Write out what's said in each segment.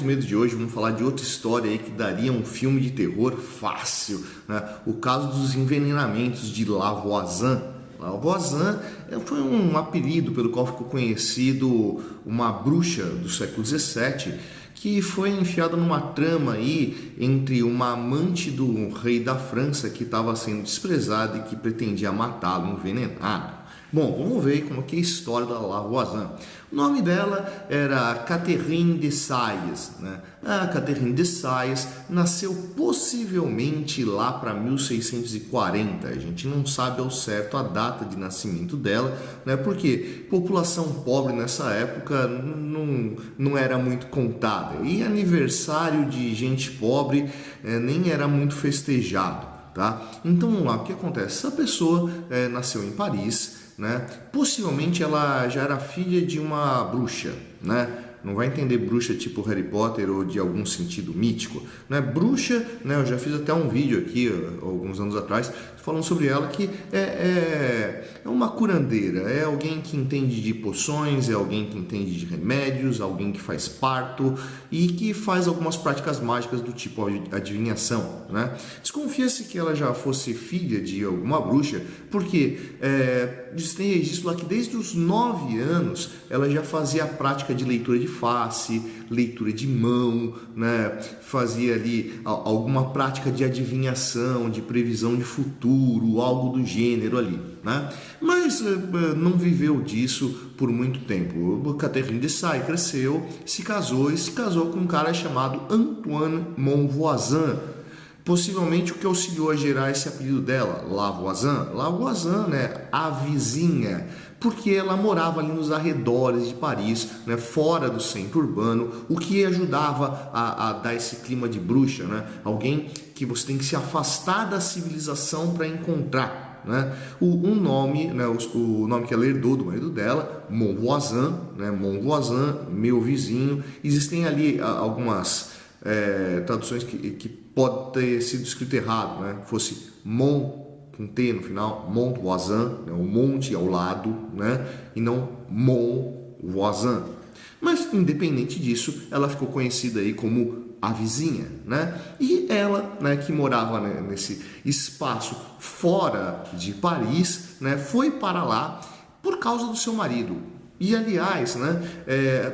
Menos Medo de hoje vamos falar de outra história aí que daria um filme de terror fácil, né? O caso dos envenenamentos de Lavoisin. Lavoisin foi um apelido pelo qual ficou conhecido uma bruxa do século XVII que foi enfiada numa trama aí entre uma amante do rei da França que estava sendo desprezada e que pretendia matá-lo envenenado. Bom, vamos ver como que é a história da Lavoisin. O nome dela era Catherine de Sales, né? A Catherine de Sales nasceu possivelmente lá para 1640. A gente não sabe ao certo a data de nascimento dela, né? Porque população pobre nessa época não era muito contada. E aniversário de gente pobre nem era muito festejado, tá? Então vamos lá, o que acontece? Essa pessoa nasceu em Paris, né? Possivelmente ela já era filha de uma bruxa, né? Não vai entender bruxa tipo Harry Potter ou de algum sentido mítico, né? Bruxa, né? Eu já fiz até um vídeo aqui alguns anos atrás falando sobre ela, que é uma curandeira, é alguém que entende de poções, é alguém que entende de remédios, alguém que faz parto e que faz algumas práticas mágicas do tipo adivinhação, né? Desconfia-se que ela já fosse filha de alguma bruxa, porque tem registro lá que desde os 9 anos ela já fazia a prática de leitura de face, leitura de mão, né? Fazia ali alguma prática de adivinhação, de previsão de futuro, algo do gênero ali, né? Mas não viveu disso por muito tempo. Catherine de Sales cresceu, se casou com um cara chamado Antoine Monvoisin. Possivelmente o que auxiliou a gerar esse apelido dela, Lavoisin, né, a vizinha, porque ela morava ali nos arredores de Paris, né, fora do centro urbano, o que ajudava a dar esse clima de bruxa, né, alguém que você tem que se afastar da civilização para encontrar, né, o nome, né, o nome que ela herdou do marido dela, Monvoisin, né, Monvoisin, meu vizinho. Existem ali algumas traduções que pode ter sido escrito errado, né? Fosse Mont com T no final, Monvoisin, né? O monte ao lado, né? E não Monvoisin. Mas independente disso, ela ficou conhecida aí como a vizinha, né? E ela, né, que morava, né, nesse espaço fora de Paris, né, foi para lá por causa do seu marido. E aliás, né,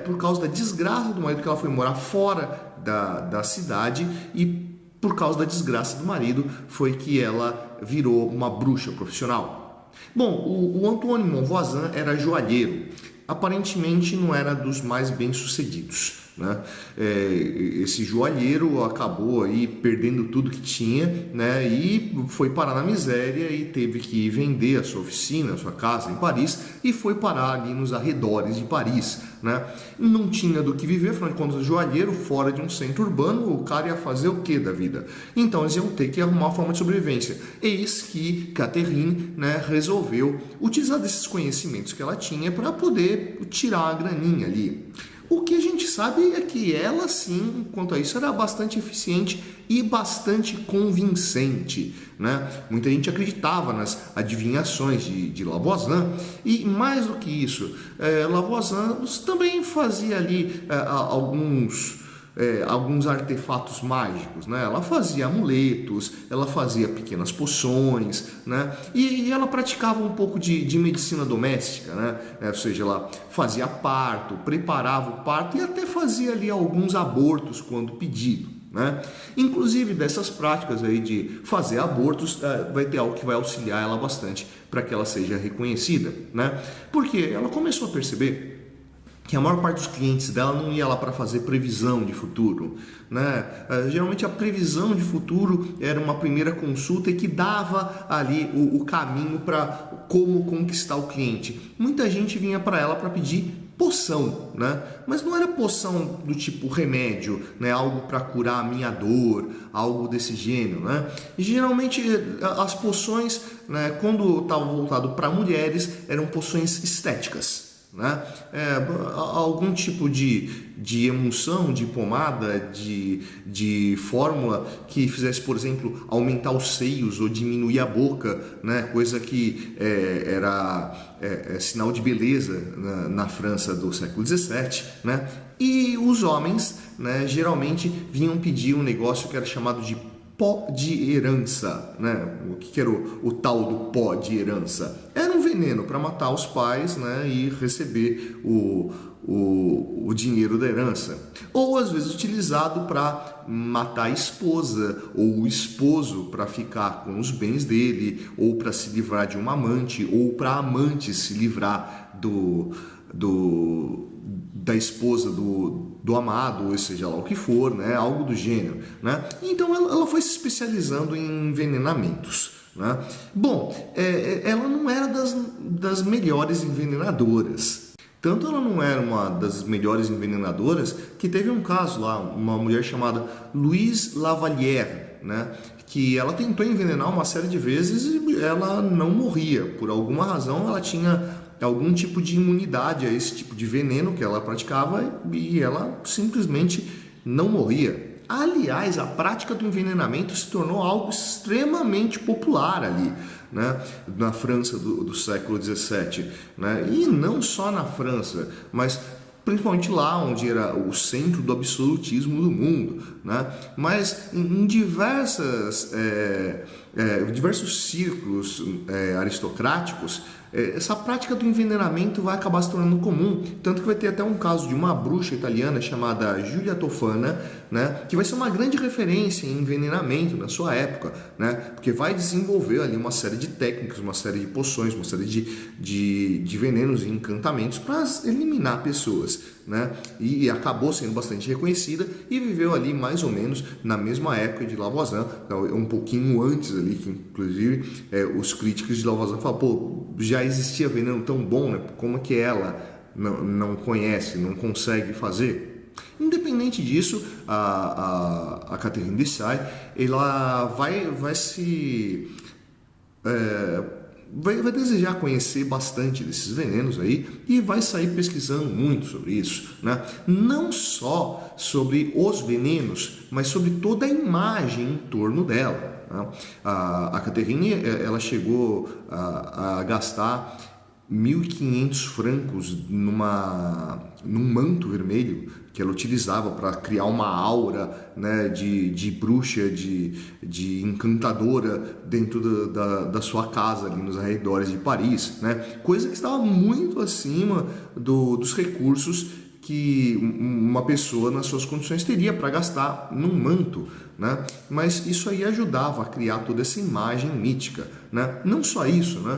por causa da desgraça do marido, que ela foi morar fora da cidade, e por causa da desgraça do marido foi que ela virou uma bruxa profissional. Bom, o Antoine Monvoisin era joalheiro. Aparentemente não era dos mais bem-sucedidos, né? Esse joalheiro acabou aí perdendo tudo que tinha, né? E foi parar na miséria e teve que vender a sua oficina, a sua casa em Paris, e foi parar ali nos arredores de Paris, né? Não tinha do que viver, afinal de contas, joalheiro fora de um centro urbano, o cara ia fazer o que da vida? Então eles iam ter que arrumar uma forma de sobrevivência. Eis que Catherine, né, resolveu utilizar desses conhecimentos que ela tinha para poder tirar a graninha ali. O que a gente sabe é que ela, sim, quanto a isso, era bastante eficiente e bastante convincente, né? Muita gente acreditava nas adivinhações de Lavoisin, e mais do que isso, Lavoisin também fazia ali alguns artefatos mágicos, né? Ela fazia amuletos, ela fazia pequenas poções, né? E ela praticava um pouco de medicina doméstica, né? Ou seja, ela fazia parto, preparava o parto e até fazia ali alguns abortos quando pedido, né? Inclusive dessas práticas aí de fazer abortos, vai ter algo que vai auxiliar ela bastante para que ela seja reconhecida, né? Porque ela começou a perceber que a maior parte dos clientes dela não ia lá para fazer previsão de futuro, né? Geralmente a previsão de futuro era uma primeira consulta e que dava ali o caminho para como conquistar o cliente. Muita gente vinha para ela para pedir poção, né? Mas não era poção do tipo remédio, né? Algo para curar a minha dor, algo desse gênero, né? E geralmente as poções, né, quando estavam voltado para mulheres, eram poções estéticas, né? Algum tipo de emulsão, de pomada, de fórmula que fizesse, por exemplo, aumentar os seios ou diminuir a boca, né? Coisa que era sinal de beleza na França do século XVII, né? E os homens, né, geralmente vinham pedir um negócio que era chamado de pó de herança, né? O que era o tal do pó de herança? Era um veneno para matar os pais, né, e receber o dinheiro da herança. Ou às vezes utilizado para matar a esposa ou o esposo para ficar com os bens dele, ou para se livrar de uma amante, ou para a amante se livrar da esposa do amado, ou seja lá o que for, né? Algo do gênero, né? Então ela foi se especializando em envenenamentos, né? Bom, ela não era das melhores envenenadoras. Tanto ela não era uma das melhores envenenadoras que teve um caso lá, uma mulher chamada Louise Lavallière, né? Que ela tentou envenenar uma série de vezes e ela não morria. Por alguma razão ela tinha algum tipo de imunidade a esse tipo de veneno que ela praticava e ela simplesmente não morria. Aliás, a prática do envenenamento se tornou algo extremamente popular ali, né, na França do século XVII, né, e não só na França, mas principalmente lá onde era o centro do absolutismo do mundo, né? Mas em diversos círculos aristocráticos, essa prática do envenenamento vai acabar se tornando comum, tanto que vai ter até um caso de uma bruxa italiana chamada Giulia Tofana, né, que vai ser uma grande referência em envenenamento na sua época, né, porque vai desenvolver ali uma série de técnicas, uma série de poções, uma série de venenos e encantamentos para eliminar pessoas, né, e acabou sendo bastante reconhecida e viveu ali mais ou menos na mesma época de Lavoisier, um pouquinho antes ali, que inclusive os críticos de Lavoisier falam, pô, já existia veneno tão bom, né? Como é que ela não conhece, não consegue fazer? Independente disso, a Catherine Dessay, ela vai desejar conhecer bastante desses venenos aí e vai sair pesquisando muito sobre isso, né? Não só sobre os venenos, mas sobre toda a imagem em torno dela. A Catherine, ela chegou a gastar 1.500 francos num manto vermelho que ela utilizava para criar uma aura, né, de bruxa, de encantadora dentro da sua casa ali nos arredores de Paris, né? Coisa que estava muito acima dos recursos que uma pessoa nas suas condições teria para gastar num manto, né? Mas isso aí ajudava a criar toda essa imagem mítica, né? Não só isso, né?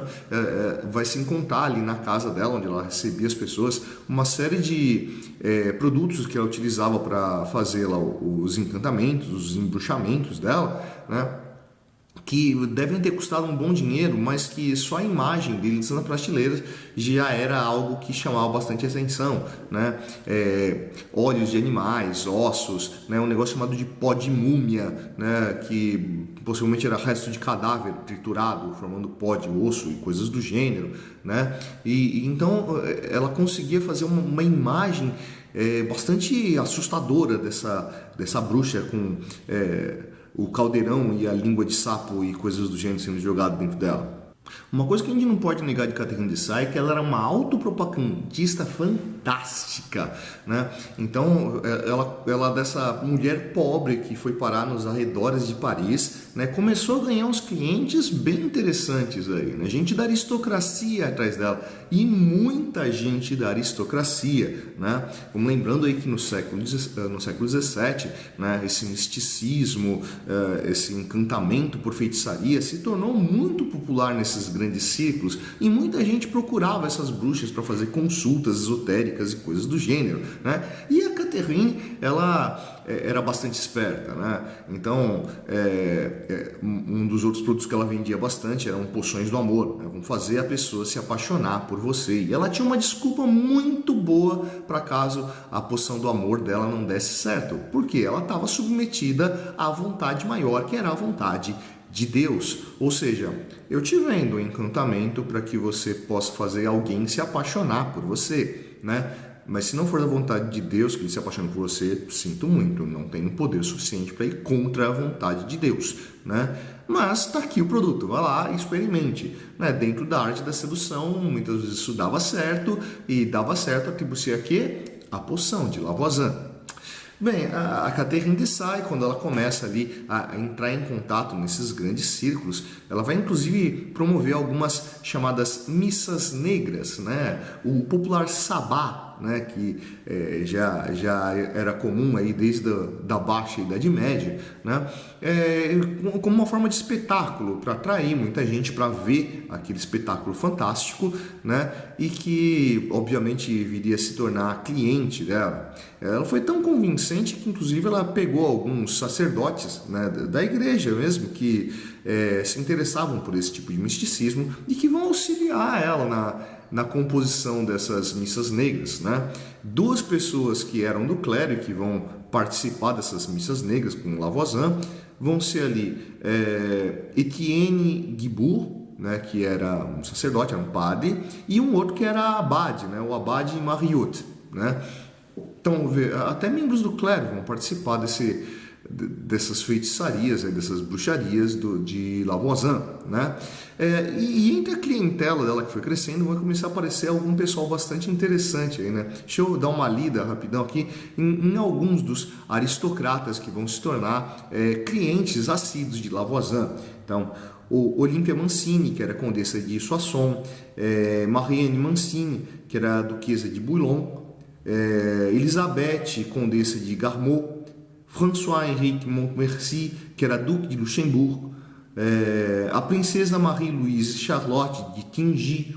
Vai se encontrar ali na casa dela, onde ela recebia as pessoas, uma série de produtos que ela utilizava para fazer lá os encantamentos, os embruxamentos dela, né? Que devem ter custado um bom dinheiro, mas que só a imagem deles na prateleira já era algo que chamava bastante atenção, né? Óleos de animais, ossos, né? Um negócio chamado de pó de múmia, né? Que possivelmente era resto de cadáver triturado, formando pó de osso e coisas do gênero, né? E então ela conseguia fazer uma imagem bastante assustadora dessa bruxa com o caldeirão e a língua de sapo e coisas do gênero sendo jogado dentro dela. Uma coisa que a gente não pode negar de Catherine Dessay é que ela era uma autopropagandista fantástica, né? Então, ela dessa mulher pobre que foi parar nos arredores de Paris, né, começou a ganhar uns clientes bem interessantes aí, né? Gente da aristocracia atrás dela e muita gente da aristocracia, né? Como lembrando aí que no século XVII, né, esse misticismo, esse encantamento por feitiçaria se tornou muito popular nesses grandes ciclos e muita gente procurava essas bruxas para fazer consultas esotéricas e coisas do gênero, né? E a Catherine, ela era bastante esperta, né? Então, um dos outros produtos que ela vendia bastante eram poções do amor, né? Vão fazer a pessoa se apaixonar por você. E ela tinha uma desculpa muito boa para caso a poção do amor dela não desse certo, porque ela estava submetida à vontade maior, que era a vontade de Deus, ou seja, eu te vendo um encantamento para que você possa fazer alguém se apaixonar por você, né? Mas se não for da vontade de Deus que ele se apaixone por você, sinto muito, não tenho poder suficiente para ir contra a vontade de Deus, né? Mas está aqui o produto, vá lá e experimente, né? Dentro da arte da sedução, muitas vezes isso dava certo, e dava certo atribuir a quê? A poção de Lavoisier. Bem, a Catherine Dessailly, quando ela começa ali a entrar em contato nesses grandes círculos, ela vai inclusive promover algumas chamadas missas negras, né? O popular sabá, né? Que já era comum aí desde da Baixa Idade Média, né? Como uma forma de espetáculo para atrair muita gente para ver aquele espetáculo fantástico, né? E que obviamente viria a se tornar cliente dela. Ela foi tão convincente que inclusive ela pegou alguns sacerdotes, né, da igreja mesmo que se interessavam por esse tipo de misticismo e que vão auxiliar ela na composição dessas missas negras, né? Duas pessoas que eram do clero e que vão participar dessas missas negras com Lavoisier vão ser ali Etienne Guibourg, né, que era um sacerdote, era um padre, e um outro que era abade, né, o abade Mariot, né? Então, até membros do clero vão participar dessas feitiçarias, dessas bruxarias de Lavoisier, né? E entre a clientela dela que foi crescendo, vai começar a aparecer algum pessoal bastante interessante aí, né? Deixa eu dar uma lida rapidão aqui em alguns dos aristocratas que vão se tornar clientes assíduos de Lavoisier. Então, o Olympia Mancini, que era condessa de Soissons, Marianne Mancini, que era a duquesa de Bouillon, Elisabeth, condessa de Garmot, François-Henri Montmorency, que era duque de Luxemburgo, a princesa Marie-Louise Charlotte de Tingy,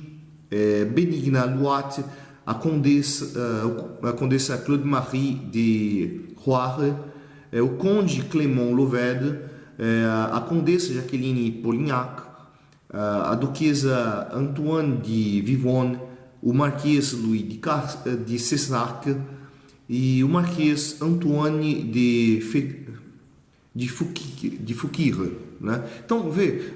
Benigna Loite, a condessa Claude-Marie de Roire, o conde Clément Lovede, a condessa Jacqueline Polignac, a duquesa Antoine de Vivonne, o marquês Louis de Cessac e o marquês Antoine de Fouquier, né? Então,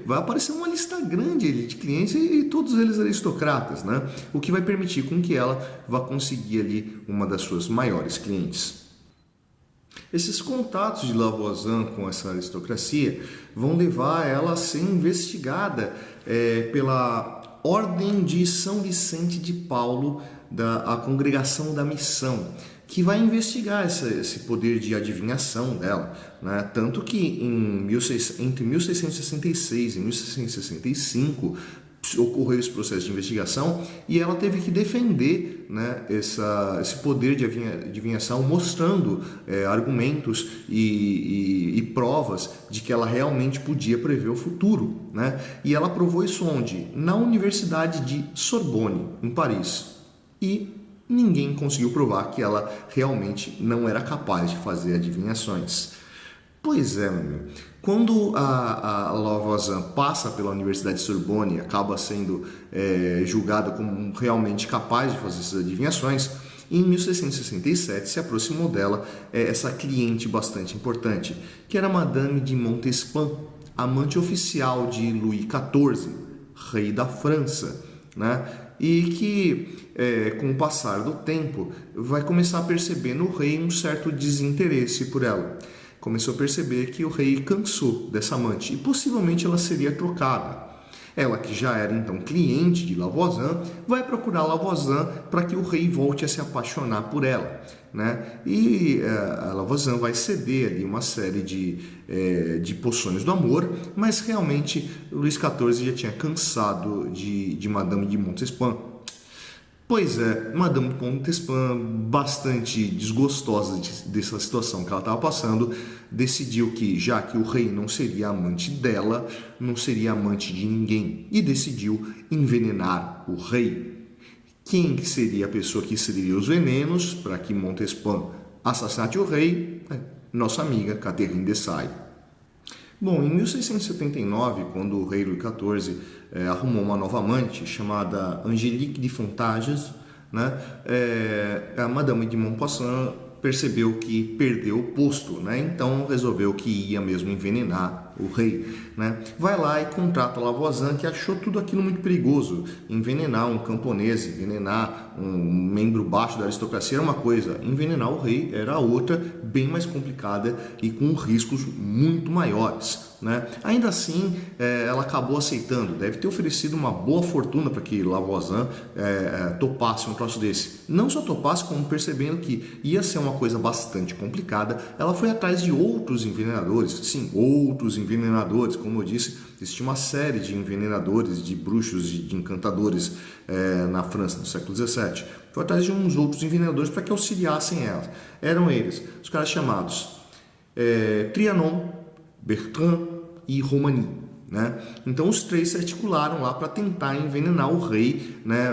vai aparecer uma lista grande de clientes e todos eles aristocratas, né? O que vai permitir com que ela vá conseguir ali uma das suas maiores clientes. Esses contatos de Lavoisier com essa aristocracia vão levar ela a ser investigada pela Ordem de São Vicente de Paulo, a Congregação da Missão, que vai investigar esse poder de adivinhação dela, né? Tanto que entre 1666 e 1665 ocorreu esse processo de investigação e ela teve que defender, né, esse poder de adivinhação, mostrando argumentos e provas de que ela realmente podia prever o futuro, né? E ela provou isso onde? Na Universidade de Sorbonne, em Paris. E ninguém conseguiu provar que ela realmente não era capaz de fazer adivinhações. Pois é, meu amigo. Quando a Lavoisier passa pela Universidade de Sorbonne e acaba sendo julgada como realmente capaz de fazer essas adivinhações, em 1667 se aproximou dela essa cliente bastante importante, que era Madame de Montespan, amante oficial de Louis XIV, rei da França, né? E que, com o passar do tempo, vai começar a perceber no rei um certo desinteresse por ela. Começou a perceber que o rei cansou dessa amante e possivelmente ela seria trocada. Ela, que já era então cliente de Lavoisier, vai procurar Lavoisier para que o rei volte a se apaixonar por ela, né? E a Lavoisier vai ceder ali uma série de poções do amor, mas realmente Luís XIV já tinha cansado de Madame de Montespan. Pois é, Madame de Montespan, bastante desgostosa dessa situação que ela estava passando, decidiu que, já que o rei não seria amante dela, não seria amante de ninguém, e decidiu envenenar o rei. Quem seria a pessoa que serviria os venenos para que Montespan assassinasse o rei? Nossa amiga Catherine Dessailly. Bom, em 1679, quando o rei Luís XIV arrumou uma nova amante chamada Angélique de Fontages, né, a Madame de Montespan percebeu que perdeu o posto, né? Então resolveu que ia mesmo envenenar o rei, né? Vai lá e contrata Lavoisin, que achou tudo aquilo muito perigoso. Envenenar um camponês, envenenar um membro baixo da aristocracia era uma coisa, envenenar o rei era outra, bem mais complicada e com riscos muito maiores, né? Ainda assim, ela acabou aceitando. Deve ter oferecido uma boa fortuna para que Lavoisin topasse um troço desse. Não só topasse, como percebendo que ia ser uma coisa bastante complicada, ela foi atrás de outros envenenadores. Sim, outros envenenadores. Como eu disse, existia uma série de envenenadores, de bruxos e de encantadores na França do século XVII. Foi atrás de uns outros envenenadores para que auxiliassem ela. Eram eles, os caras chamados Trianon, Bertrand e Romani, né? Então os três se articularam lá para tentar envenenar o rei, né?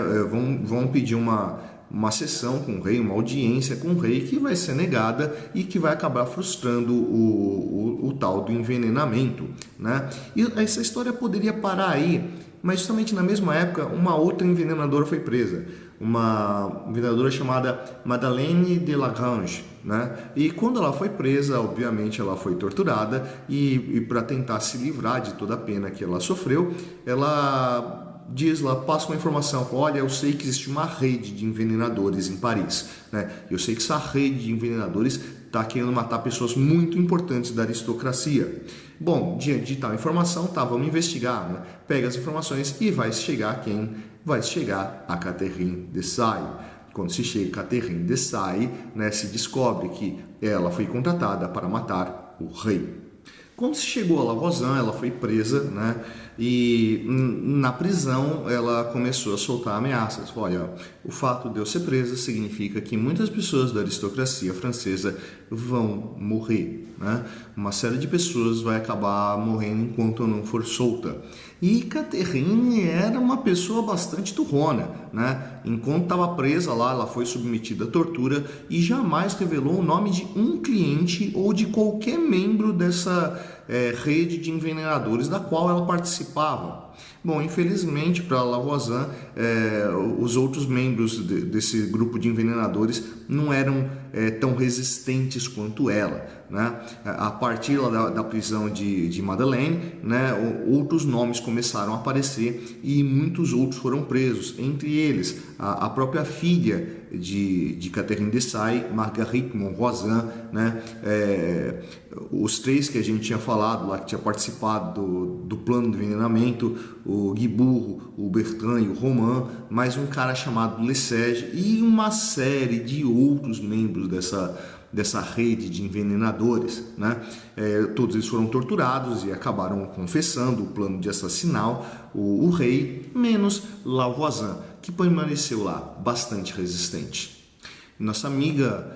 Vão pedir uma sessão com o rei, uma audiência com o rei, que vai ser negada e que vai acabar frustrando o tal do envenenamento, né? E essa história poderia parar aí, mas justamente na mesma época uma outra envenenadora foi presa, uma envenenadora chamada Madeleine de Lagrange, né? E quando ela foi presa, obviamente ela foi torturada e para tentar se livrar de toda a pena que ela sofreu, ela diz lá, passa uma informação, olha, eu sei que existe uma rede de envenenadores em Paris, né? Eu sei que essa rede de envenenadores está querendo matar pessoas muito importantes da aristocracia. Bom, diante de tal informação, vamos investigar, né? Pega as informações e vai chegar a quem? Vai chegar a Catherine de Sailly. Quando se chega a Catherine de Sailly, né, se descobre que ela foi contratada para matar o rei. Quando se chegou a Lavoisin, ela foi presa, né? E na prisão ela começou a soltar ameaças. Olha, o fato de eu ser presa significa que muitas pessoas da aristocracia francesa vão morrer, né? Uma série de pessoas vai acabar morrendo enquanto eu não for solta. E Catherine era uma pessoa bastante turrona, né? Enquanto estava presa lá, ela foi submetida à tortura e jamais revelou o nome de um cliente ou de qualquer membro dessa rede de envenenadores da qual ela participava. Bom, infelizmente para Lavoisin, os outros membros desse grupo de envenenadores não eram tão resistentes quanto ela, né? A partir da prisão de Madeleine, né, outros nomes começaram a aparecer e muitos outros foram presos, entre eles a própria filha de Catherine de Sailly, Marguerite Monvoisin, né? Os três que a gente tinha falado lá, que tinha participado do plano de envenenamento, o Guibourg, o Bertrand e o Roman, mais um cara chamado Lesage e uma série de outros membros dessa rede de envenenadores, né? Todos eles foram torturados e acabaram confessando o plano de assassinar o rei, menos Lavoisin, que permaneceu lá bastante resistente. Nossa amiga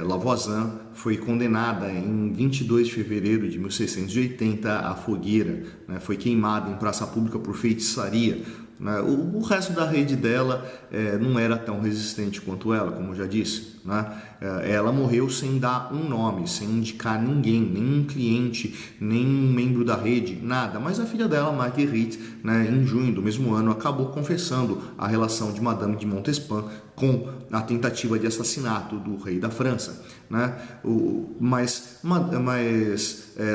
Lavoisin foi condenada em 22 de fevereiro de 1680 à fogueira, né? Foi queimada em praça pública por feitiçaria. O resto da rede dela não era tão resistente quanto ela, como eu já disse, né? Ela morreu sem dar um nome, sem indicar ninguém, nenhum cliente, nenhum membro da rede, nada. Mas a filha dela, Marguerite, né, em junho do mesmo ano, acabou confessando a relação de Madame de Montespan com a tentativa de assassinato do rei da França, né? Mas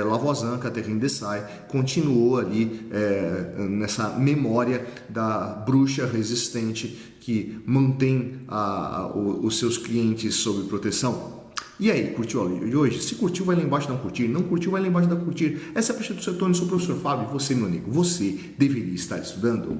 Lavoisin, Catherine de Sailly, continuou ali nessa memória da bruxa resistente que mantém os seus clientes sob proteção. E aí, curtiu a vídeo de hoje? Se curtiu, vai lá embaixo dar um curtir. Não curtiu, vai lá embaixo dar um curtir. Essa é a Praxedo Sertone, sou o professor Fábio. Você, meu amigo, você deveria estar estudando.